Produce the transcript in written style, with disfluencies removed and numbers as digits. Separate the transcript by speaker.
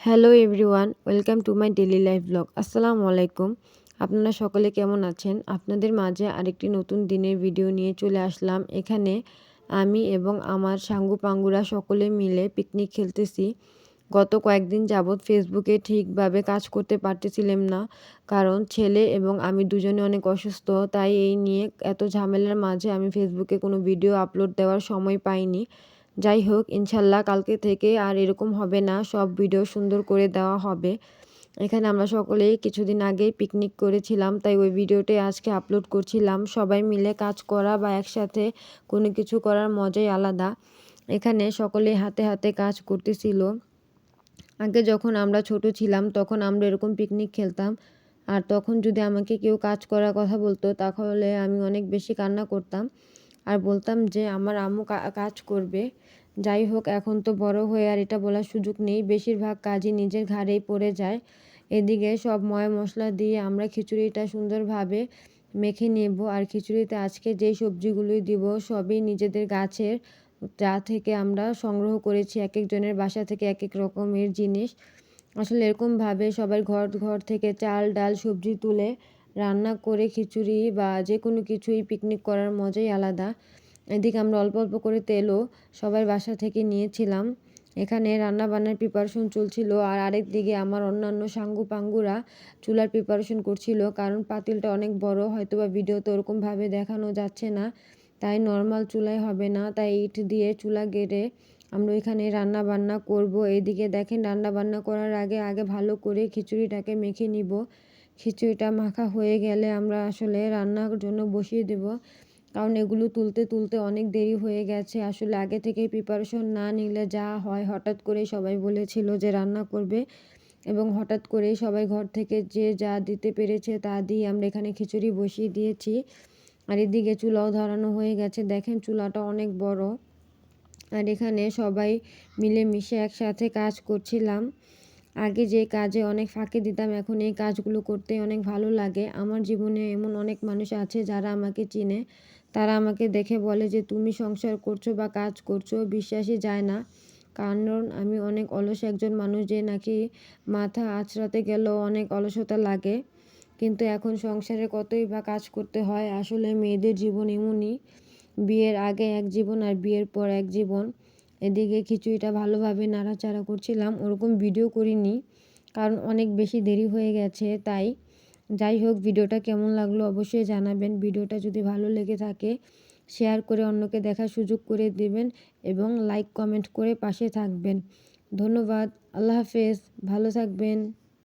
Speaker 1: Hello everyone, welcome to my daily life blog. আসসালামু আলাইকুম। আপনারা সকলে কেমন আছেন? আপনাদের মাঝে আরেকটি নতুন দিনের ভিডিও নিয়ে চলে আসলাম। এখানে আমি এবং আমার সাঙ্গু পাঙ্গুরা সকলে মিলে পিকনিক খেলতেছি। গত কয়েকদিন যাবৎ ফেসবুকে ঠিকভাবে কাজ করতে পারতেছিলাম না, কারণ ছেলে এবং আমি দুজনে অনেক অসুস্থ। তাই এই নিয়ে এত ঝামেলার মাঝে আমি ফেসবুকে কোনো ভিডিও আপলোড দেওয়ার সময় পাইনি। যাই হোক, ইনশাল্লাহ কালকে থেকে আর এরকম হবে না, সব ভিডিও সুন্দর করে দেওয়া হবে। এখানে আমরা সকলেই কিছুদিন আগেই পিকনিক করেছিলাম, তাই ওই ভিডিওটাই আজকে আপলোড করছিলাম। সবাই মিলে কাজ করা বা একসাথে কোনো কিছু করার মজাই আলাদা। এখানে সকলেই হাতে হাতে কাজ করতেছিল। আগে যখন আমরা ছোট ছিলাম তখন আমরা এরকম পিকনিক খেলতাম, আর তখন যদি আমাকে কেউ কাজ করার কথা বলতো তাহলে আমি অনেক বেশি কান্না করতাম আর বলতাম যে আমার আম্মু কাজ করবে। যাই হোক, এখন তো বড় হয়ে আর এটা বলার সুযোগ নেই, বেশিরভাগ কাজই নিজের ঘাড়েই পড়ে যায়। এদিকে সব ময় মশলা দিয়ে আমরা খিচুড়িটা সুন্দরভাবে মেখে নেব, আর খিচুড়িতে আজকে যেই সবজিগুলোই দিব সবই নিজেদের গাছের, যা থেকে আমরা সংগ্রহ করেছি। এক একজনের বাসা থেকে এক এক রকমের জিনিস। আসলে এরকমভাবে সবার ঘর ঘর থেকে চাল ডাল সবজি তুলে রান্না করে খিচুড়ি বা যে কোনো কিছুই পিকনিক করার মজাই আলাদা। এদিকে আমরা অল্প অল্প করে তেলও সবার বাসা থেকে নিয়েছিলাম। এখানে রান্না বান্নার প্রিপারেশন চলছিল, আর আরেক দিকে আমার অন্যান্য সাঙ্গু পাঙ্গুরা চুলার প্রিপারেশন করছিল, কারণ পাতিলটা অনেক বড়, হয়তো বা ভিডিওতে ওরকমভাবে দেখানো যাচ্ছে না, তাই নর্মাল চুলায় হবে না, তাই ইট দিয়ে চুলা গেড়ে আমরা এখানে রান্না বান্না করব। এইদিকে দেখেন, রান্না বান্না করার আগে আগে ভালো করে খিচুড়িটাকে মেখে নিব। খিচুড়িটা মাখা হয়ে গেলে আমরা আসলে রান্নার জন্য বসিয়ে দেব, কারণ এগুলো তুলতে তুলতে অনেক দেরি হয়ে গেছে। আসলে আগে থেকেই প্রিপারেশন না নিলে যা হয়, হঠাৎ করে সবাই বলেছিল যে রান্না করবে, এবং হঠাৎ করেই সবাই ঘর থেকে যে যা দিতে পেরেছে তা দিয়ে আমরা এখানে খিচুড়ি বসিয়ে দিয়েছি। আর এদিকে চুলাও ধরানো হয়ে গেছে, দেখেন চুলাটা অনেক বড়। আর এখানে সবাই মিলেমিশে একসাথে কাজ করছিলাম। আগে যে কাজে অনেক ফাঁকি দিতাম, এখন এই কাজগুলো করতে অনেক ভালো লাগে। আমার জীবনে এমন অনেক মানুষ আছে যারা আমাকে চিনে, তারা আমাকে দেখে বলে যে তুমি সংসার করছো বা কাজ করছো, বিশ্বাসই যায় না, কারণ আমি অনেক অলস একজন মানুষ, যে নাকি মাথা আঁচড়াতে গেলেও অনেক অলসতা লাগে। কিন্তু এখন সংসারে কতই বা কাজ করতে হয়। আসলে মেয়েদের জীবন এমনই, বিয়ের আগে এক জীবন আর বিয়ের পর এক জীবন। এদিকে খিচুড়িটা ভালোভাবে নাড়াচাড়া করছিলাম, ওরকম ভিডিও করিনি কারণ অনেক বেশি দেরি হয়ে গেছে তাই। যাই হোক, ভিডিওটা কেমন লাগলো অবশ্যই জানাবেন। ভিডিওটা যদি ভালো লেগে থাকে শেয়ার করে অন্যকে দেখার সুযোগ করে দেবেন, এবং লাইক কমেন্ট করে পাশে থাকবেন। ধন্যবাদ। আল্লাহ হাফেজ, ভালো থাকবেন।